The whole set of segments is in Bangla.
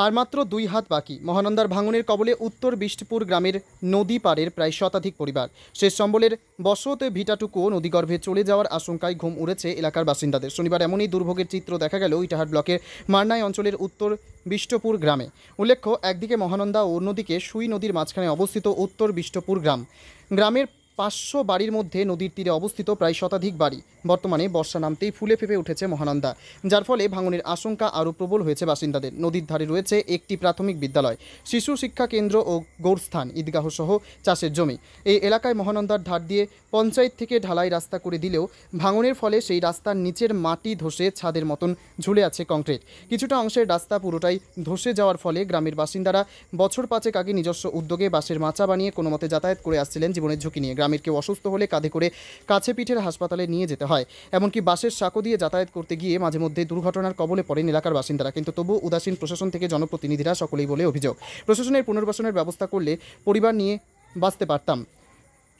আর মাত্র 2 হাত বাকি মহানন্দার ভাঙনের কবলে উত্তর বিষ্টপুর গ্রামের নদী পাড়ের প্রায় শতাধিক পরিবার। শেষ সম্বলের বসত ভিটাটুকুও নদীগর্ভে চলে যাওয়ার আশঙ্কায় ঘুম উড়েছে এলাকার বাসিন্দাদের। শনিবার এমনই দুর্ভোগের চিত্র দেখা গেল ইটাহার ব্লকের মারনাই অঞ্চলের উত্তর বিষ্টপুর গ্রামে। উল্লেখ্য, একদিকে মহানন্দা ও অন্যদিকে সুই নদীর মাঝখানে অবস্থিত উত্তর বিষ্টপুর গ্রামের 500 বাড়ির মধ্যে নদীর তীরে অবস্থিত প্রায় শতাধিক বাড়ি। বর্তমানে বর্ষা নামতেই ফুলে ফেপে উঠেছে মহানন্দা, যার ফলে ভাঙনের আশঙ্কা আরও প্রবল হয়েছে বাসিন্দাদের। নদীর ধারে রয়েছে একটি প্রাথমিক বিদ্যালয়, শিশু শিক্ষা কেন্দ্র ও গৌরস্থান, ঈদগাহ সহ চাষের জমি। এই এলাকায় মহানন্দার ধার দিয়ে পঞ্চায়েত থেকে ঢালাই রাস্তা করে দিলেও ভাঙনের ফলে সেই রাস্তার নিচের মাটি ধসে ছাদের মতন ঝুলে আছে কংক্রিট। কিছুটা অংশের রাস্তা পুরোটাই ধসে যাওয়ার ফলে গ্রামের বাসিন্দারা বছর 5 আগে নিজস্ব উদ্যোগে বাঁশের মাচা বানিয়ে কোনো মতে যাতায়াত করে আসছিলেন জীবনের ঝুঁকি নিয়ে। গ্রামের কেউ অসুস্থ হলে কাঁধে করে কাছে পিঠের হাসপাতালে নিয়ে যেতে হয়। এমনকি বাসের সাঁকো দিয়ে যাতায়াত করতে গিয়ে মাঝে মধ্যে দুর্ঘটনার কবলে পড়েন এলাকার বাসিন্দারা। কিন্তু তবু উদাসীন প্রশাসন থেকে জনপ্রতিনিধিরা সকলেই বলে অভিযোগ। প্রশাসনের পুনর্বাসনের ব্যবস্থা করলে পরিবার নিয়ে বাঁচতে পারতাম।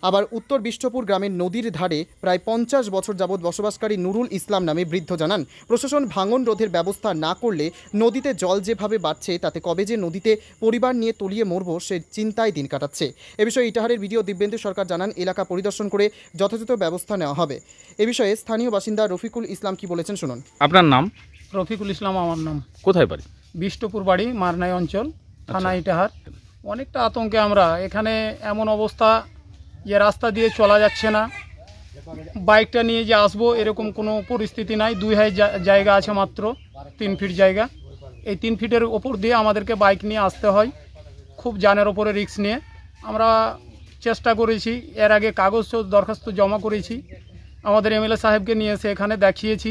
আবার উত্তর বিষ্টপুর গ্রামের নদীর ধারে প্রায় 50 বছর যাবৎ বসবাসকারী নুরুল ইসলাম নামে বৃদ্ধ জানান, প্রশাসন ভাঙন রোধের ব্যবস্থা না করলে নদীতে জল যেভাবে বাড়ছে তাতে কবে যে নদীতে পরিবার নিয়ে তলিয়ে মরব সে চিন্তায় দিন কাটাচ্ছে। এ বিষয়ে ইটাহারের ভিডিও দিব্যেন্দু সরকার জানান, এলাকা পরিদর্শন করে যথাযথ ব্যবস্থা নেওয়া হবে। এ বিষয়ে স্থানীয় বাসিন্দা রফিকুল ইসলাম কি বলেছেন শুনুন। আপনার নাম? রফিকুল ইসলাম আমার নাম। কোথায় বাড়ি? বিষ্টপুর বাড়ি, মারনাই অঞ্চল, থানা ইটাহার। অনেকটা আতঙ্কে আমরা এখানে। এমন অবস্থা যে রাস্তা দিয়ে চলা যাচ্ছে না, বাইকটা নিয়ে যে আসবো এরকম কোনো পরিস্থিতি নাই। 2 হাত জায়গা আছে, মাত্র 3 ফিট জায়গা। এই 3 ফিটের ওপর দিয়ে আমাদেরকে বাইক নিয়ে আসতে হয়, খুব জানের ওপরে রিস্ক নিয়ে। আমরা চেষ্টা করেছি, এর আগে কাগজ দরখাস্ত জমা করেছি, আমাদের এমএলএ সাহেবকে নিয়ে এসে এখানে দেখিয়েছি।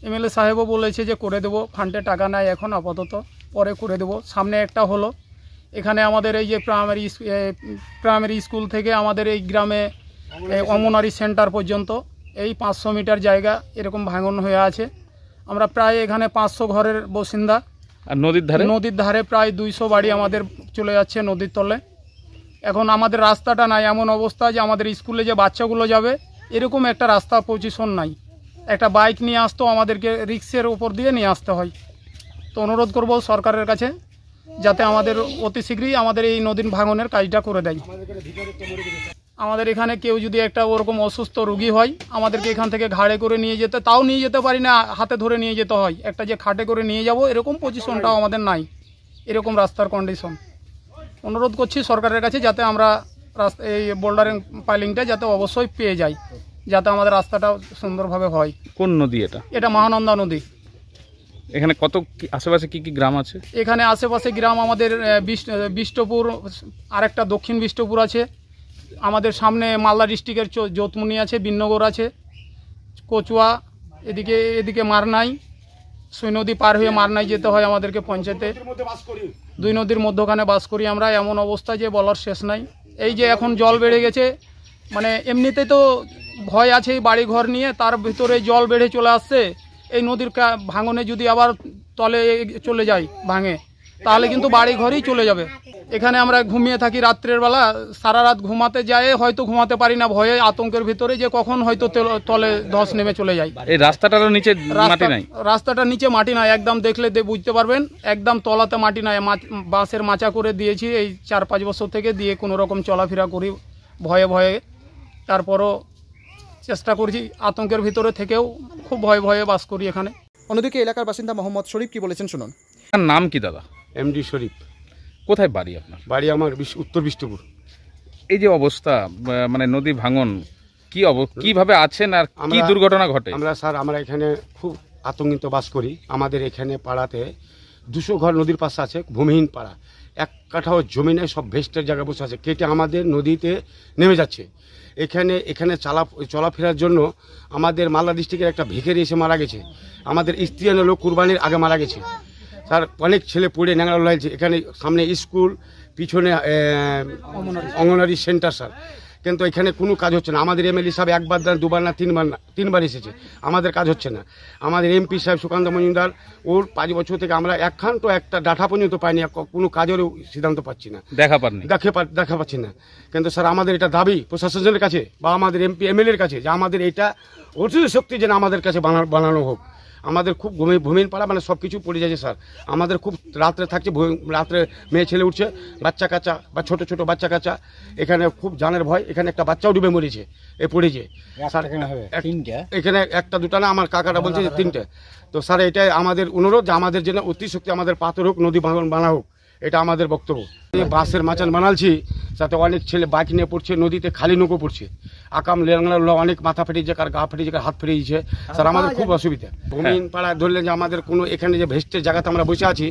এমএলএ সাহেবও বলেছে যে করে দেবো, ফান্ডে টাকা নাই এখন আপাতত, পরে করে দেবো। সামনে একটা হলো, এখানে আমাদের এই যে প্রাইমারি স্কুল থেকে আমাদের এই গ্রামে অঙ্গনওয়াড়ি সেন্টার পর্যন্ত এই 500 মিটার জায়গা এরকম ভাঙন হয়ে আছে। আমরা প্রায় এখানে 500 ঘরের বাসিন্দা। আর নদীর ধারে প্রায় 200 বাড়ি আমাদের চলে যাচ্ছে নদীর তলে। এখন আমাদের রাস্তাটা নাই, এমন অবস্থা যে আমাদের স্কুলে যে বাচ্চাগুলো যাবে এরকম একটা রাস্তা পজিশন নাই। একটা বাইক নিয়ে আসতো, আমাদেরকে রিক্সের উপর দিয়ে নিয়ে আসতে হয়। তো অনুরোধ করব সরকারের কাছে যাতে আমাদের অতি শীঘ্রই আমাদের এই নদীর ভাঙনের কাজটা করে দেয়। আমাদের এখানে কেউ যদি একটা ওরকম অসুস্থ রোগী হয়, আমাদেরকে এখান থেকে ঘাড়ে করে নিয়ে যেতে, তাও নিয়ে যেতে পারি না, হাতে ধরে নিয়ে যেতে হয়। একটা যে খাটে করে নিয়ে যাব এরকম পজিশনটাও আমাদের নাই, এরকম রাস্তার কন্ডিশন। অনুরোধ করছি সরকারের কাছে যাতে আমরা এই বোল্ডারিং পাইলিংটা যাতে অবশ্যই পেয়ে যাই, যাতে আমাদের রাস্তাটা সুন্দরভাবে হয়। কোন নদী এটা? এটা মহানন্দা নদী। এখানে কত আশেপাশে কি কি গ্রাম আছে? এখানে আশেপাশে গ্রাম আমাদের বিষ্টপুর, আরেকটা দক্ষিণ বিষ্টপুর আছে, আমাদের সামনে মালদা ডিস্ট্রিক্টের যোতমুনি আছে, বিন্নগর আছে, কচুয়া, এদিকে মারনাই। সুই নদী পার হয়ে মারনাই যেতে হয় আমাদেরকে পঞ্চায়েতে। 2 নদীর মধ্যখানে বাস করি আমরা। এমন অবস্থা যে বলার শেষ নাই। এই যে এখন জল বেড়ে গেছে, মানে এমনিতে তো ভয় আছে বাড়ি ঘর নিয়ে, তার ভিতরে জল বেড়ে চলে আসছে। এই নদীর ভাঙনে যদি আবার তলে চলে যায় ভাঙে, তাহলে কিন্তু বাড়ি ঘরেই চলে যাবে। এখানে আমরা ঘুমিয়ে থাকি রাত্রের বেলা, সারা রাত ঘুমাতে যায়, হয়তো ঘুমাতে পারি না ভয়ে, আতঙ্কের ভিতরে যে কখন হয়তো তলে ধস নেমে চলে যায়। এই রাস্তাটার নিচে মাটি নাই? রাস্তাটার নিচে মাটি নাই, একদম দেখলে বুঝতে পারবেন, একদম তলাতে মাটি নাই। বাঁশের মাচা করে দিয়েছি এই 4-5 বছর থেকে, দিয়ে কোনো রকম চলাফেরা করি ভয়ে ভয়ে। তারপরও চেষ্টা করছি, আতঙ্কের ভিতরে থেকেও খুব ভয়ে বাস করি এখানে। অন্যদিকে এলাকার বাসিন্দা মোহাম্মদ শরীফ কি বলেছেন শুনুন। আপনার নাম কি দাদা? এমডি শরীফ। কোথায় বাড়ি আপনার? বাড়ি আমার উত্তর বিষ্টপুর। এই যে অবস্থা, মানে নদী ভাঙন, কিভাবে আছেন আর কি দুর্ঘটনা ঘটে? আমরা এখানে খুব আতঙ্কিত বাস করি। আমাদের এখানে পাড়াতে 200 ঘর নদীর পাশে আছে, ভূমিহীন পাড়া। 1 কাঠাও জমি নেই, সব ভেস্টের জায়গায় বসে আছে, কেটে আমাদের নদীতে নেমে যাচ্ছে। এখানে চলাফেরার জন্য আমাদের মালদা ডিস্ট্রিক্টের একটা ভিখারি এসে মারা গেছে। আমাদের স্ত্রী লোক কুরবানির আগে মারা গেছে। স্যার অনেক ছেলে পড়ে ন্যাংরা লাগছে। এখানে সামনে স্কুল, পিছনে অঙ্গনওয়াড়ি সেন্টার স্যার, কিন্তু এখানে কোনো কাজ হচ্ছে না। আমাদের এমএলএ সাহেব 1 বার না 2 বার না 3 বার এসেছে, আমাদের কাজ হচ্ছে না। আমাদের এমপি সাহেব সুকান্ত মজুমদার, ওর 5 বছর থেকে আমরা একখানটো একটা ডাটা পর্যন্ত পাইনি, কোনো কাজেরও সিদ্ধান্ত পাচ্ছি না, দেখা পাচ্ছি না। কিন্তু স্যার আমাদের এটা দাবি প্রশাসনের কাছে বা আমাদের এমপি এমএলএর কাছে যে আমাদের এটা অর্জিত শক্তি যেন আমাদের কাছে বানানো হোক। আমাদের খুব ভূমিহীন পাড়া, মানে সব কিছু পড়ে যাচ্ছে স্যার। আমাদের খুব রাত্রে থাকছে, রাত্রে মেয়ে ছেলে উঠছে, বাচ্চা কাচ্চা বা ছোট ছোট বাচ্চা কাচ্চা, এখানে খুব জানের ভয়। এখানে একটা বাচ্চাও ডুবে মরেছে এ পড়েছে স্যার। এখানে একটা দুটা না, আমার কাকাটা বলছে যে 3টে। তো স্যার এটাই আমাদের অনুরোধ যে আমাদের জন্য অতি শক্তি আমাদের পাথর হোক, নদী ভাঙন বানা হোক, এটা আমাদের বক্তব্য। বাঁশের মাচান বানালছি, সাথে অনেক ছেলে বাইক নিয়ে পড়ছে নদীতে, খালি নৌকো পড়ছে, আকাম লেংলা, অনেক মাথা ফেটেছে, কার গা ফেটেছে, কার হাত ফেটেছে স্যার। আমাদের খুব অসুবিধা। ভূমিহীন পাড়া ধরলেন যে আমাদের কোনো এখানে যে ভেস্টের জায়গাতে আমরা বসে আছি,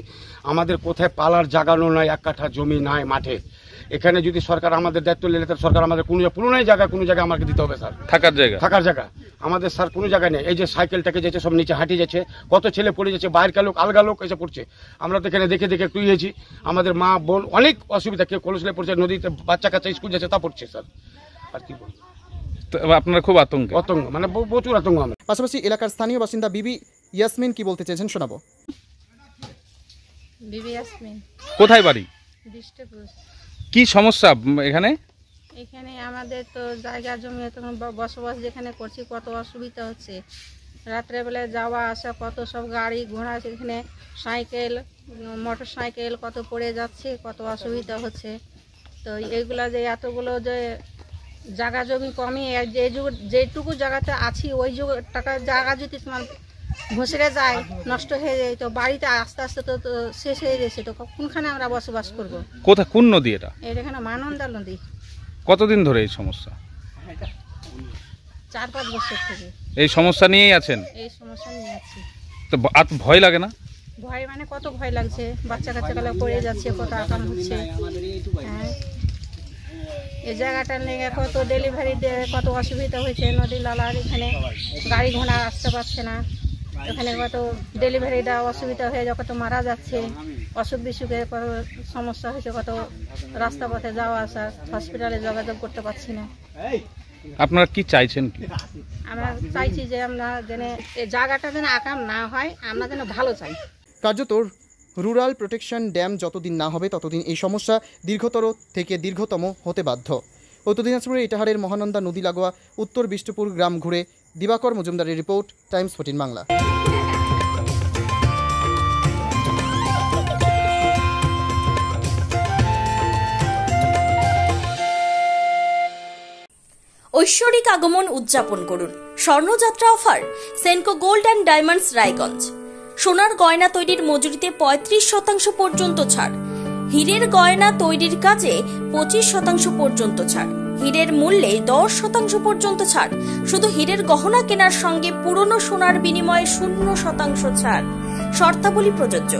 আমাদের কোথায় পালার জায়গানো নয়, 1 কাঠা জমি নাই মাঠে। এখানে যদি সরকার আমাদের দায়িত্ব নিলে, তাহলে সরকার আমাদের কোনো পুরোনাই জায়গা, কোনো জায়গায় আমাকে দিতে হবে স্যার, থাকার জায়গা। আমাদের স্যার কোনো জায়গায় নেই। এই যে সাইকেলটাকে যাচ্ছে, সব নিচে হাঁটিয়ে যাচ্ছে, কত ছেলে পড়ে যাচ্ছে, বাইরের লোক আলগা লোক এসে পড়ছে। আমরা তো এখানে দেখে দেখে টুইয়েছি। আমাদের মা বোন অনেক অসুবিধা, কেউ কলসলে পড়ছে, নদীতে বাচ্চা কাচ্চা স্কুল যাচ্ছে, তা পড়ছে স্যার। আর কি বলবো, আপনারা খুব আতঙ্ক, মানে প্রচুর আতঙ্ক। আমরা পাশাপাশি এলাকার স্থানীয় বাসিন্দা বিবি ইয়াসমিন কি বলতে চেয়েছেন শোনাবো। বিবি ইয়াসমিন, কোথায় বাড়ি, বিষ্টপুর। কি সমস্যা এখানে? এখানে আমাদের তো জায়গা জমি তখন বসবাস যেখানে করছি, কত অসুবিধা হচ্ছে। রাত্রেবেলায় যাওয়া আসা, কত সব গাড়ি ঘোড়া, সেখানে সাইকেল, মোটর সাইকেল কত পড়ে যাচ্ছে, কত অসুবিধা হচ্ছে। তো এইগুলা যে এতগুলো যে জায়গা জমি কমিয়ে যেটুকু জায়গাতে আছি, ওই টাকা জায়গা যদি তোমার ঘষে যায়, নষ্ট হয়ে যায়, তো বাড়িতে আস্তে আস্তে তো শেষ হয়ে যাচ্ছে। তো কোনখানে আমরা বসবাস করবো? কোথায়, কোন নদী এটা? এখানে মানন্দা নদী। কতদিন ধরে এই সমস্যা? 4-5 বছর থেকে এই সমস্যা নিয়েই আছেন? এই সমস্যা নিয়ে আছি। তো ভয় লাগে না? ভয় মানে কত ভয় লাগছে, বাচ্চা কাচ্চা গুলো পড়ে যাচ্ছে, কত আকাম হচ্ছে। হ্যাঁ, এই জায়গাটা নিয়ে কত ডেলিভারি কত অসুবিধা হয়েছে। নদী নালার এখানে গাড়ি ঘোড়া আসতে পারছে না, এখানে কত ডেলিভারি দেওয়া অসুবিধা হয়ে কত মারা যাচ্ছে, অসুখ বিসুখে কত সমস্যা হয়েছে, কত রাস্তা পথে যাওয়া আসা, হসপিটালে যোগাযোগ করতে পারছি না। আপনারা কি চাইছেন? কি আমরা চাইছি যে আমরা যেন এই জায়গাটা যেন আকাম না হয়, আমরা যেন ভালো চাই। কার্যত রুরাল প্রোটেকশন ড্যাম যতদিন না হবে ততদিন এই সমস্যা দীর্ঘতর থেকে দীর্ঘতম হতে বাধ্য। উত্তর দিনাজপুরের ইটাহারের মহানন্দা নদী লাগোয়া উত্তর বিষ্টপুর গ্রাম ঘুরে দিবাকর মজুমদারের রিপোর্ট, টাইমস 14 বাংলা। ঐশ্বরিক আগমন উদযাপন করুন। স্বর্ণযাত্রা offer Senco gold and diamonds Raiganj. সোনার গয়না তৈরির মজুরিতে 35% পর্যন্ত ছাড়। হীরের গয়না তৈরির কাজে 25% পর্যন্ত ছাড়। হীরের মূল্যে 10% পর্যন্ত ছাড়। শুধু হীরের গহনা কেনার সঙ্গে পুরনো সোনার বিনিময়ে 0% ছাড়। শর্তাবলী প্রযোজ্য।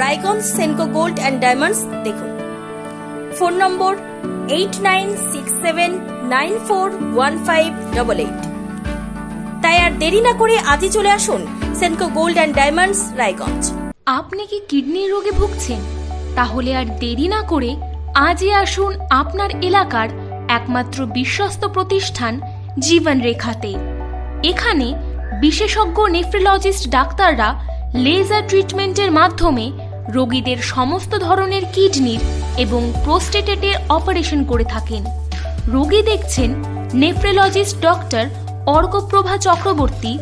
Raiganj Senco gold and diamonds দেখুন। Phone number 8967941588। তাই আর দেরি না করে আজই চলে আসুন Senco gold and diamonds Raiganj. আপনি কি কিডনির রোগে ভুগছেন? তাহলে আর দেরি না করে আজই আসুন আপনার এলাকার একমাত্র বিশ্বস্ত প্রতিষ্ঠান জীবন রেখাতে। এখানে বিশেষজ্ঞ নেফ্রোলজিস্ট ডাক্তাররা লেজার ট্রিটমেন্টের মাধ্যমে রোগীদের সমস্ত ধরনের কিডনির এবং প্রোস্টেটের অপারেশন করে থাকেন। রোগী দেখছেন nephrologist doctor Arkaprava Chakraborty,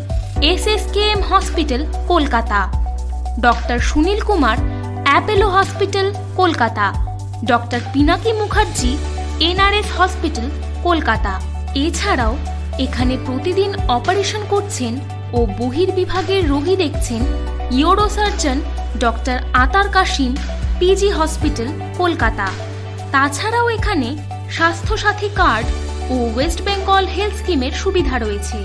SSKM hospital Kolkata, doctor Sunil Kumar, Apollo hospital Kolkata, doctor Pinaki Mukherjee, NRS hospital Kolkata. এছাড়াও এখানে প্রতিদিন অপারেশন করছেন ও বহির্বিভাগের রোগী দেখছেন ইউরোসার্জন ডক্টর আতার কাশিম, PG হসপিটাল কলকাতা। তাছাড়াও এখানে স্বাস্থ্যসাথী কার্ড ও ওয়েস্ট বেঙ্গল হেলথ স্কিমের সুবিধা রয়েছে।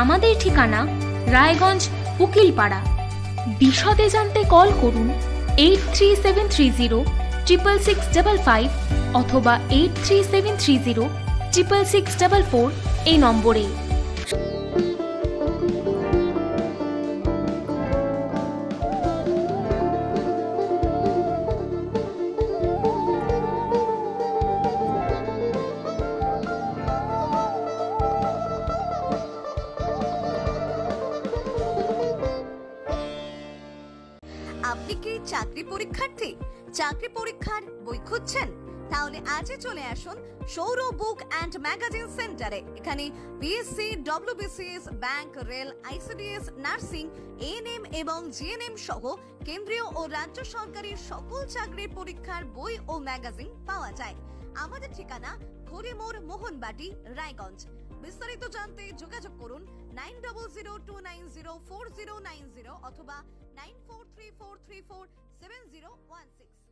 আমাদের ঠিকানা রায়গঞ্জ উকিলপাড়া। বিশদে জানতে কল করুন 8373066655 অথবা 8373066644 এই নম্বরে। আপনি কি চাকরি পরীক্ষার্থী? চাকরি পরীক্ষার বই খুঁজছেন? তাহলে আজই চলে আসুন সৌর বুক অ্যান্ড ম্যাগাজিন সেন্টারে। এখানে BSc, WBCS, bank, rail, ICDS, nursing, ANM এবং জিএনএম সহ কেন্দ্রীয় ও রাজ্য সরকারি সকল চাকরির পরীক্ষার বই ও ম্যাগাজিন পাওয়া যায়। আমাদের ঠিকানা ঘড়িমোড়, মোহনবাটি, রায়গঞ্জ। বিস্তারিত জানতে যোগাযোগ করুন 9002904090 অথবা 9434347016।